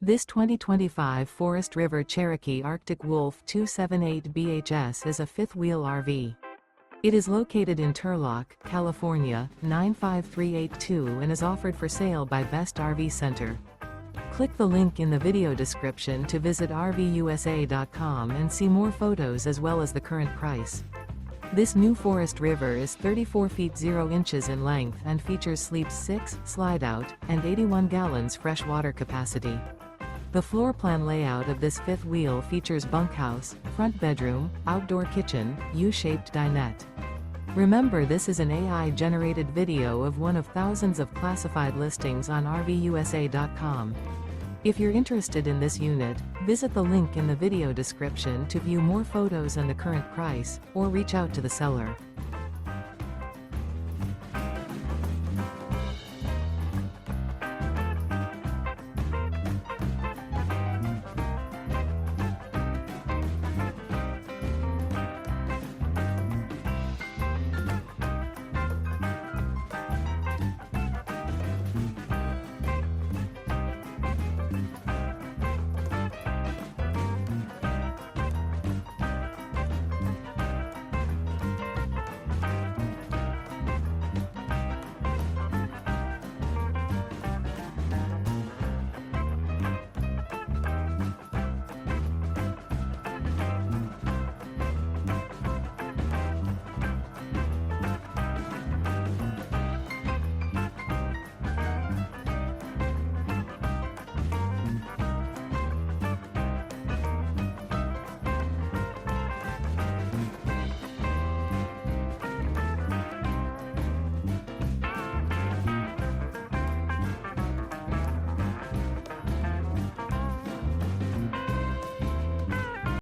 This 2025 Forest River Cherokee Arctic Wolf 278 BHS is a fifth-wheel RV. It is located in Turlock, California, 95382 and is offered for sale by Best RV Center. Click the link in the video description to visit RVUSA.com and see more photos as well as the current price. This new Forest River is 34 feet 0 inches in length and features sleeps 6, Slideout, and 81 gallons fresh water capacity. The floor plan layout of this fifth wheel features bunkhouse, front bedroom, outdoor kitchen, U-shaped dinette. Remember, this is an AI-generated video of one of thousands of classified listings on RVUSA.com. If you're interested in this unit, visit the link in the video description to view more photos and the current price, or reach out to the seller.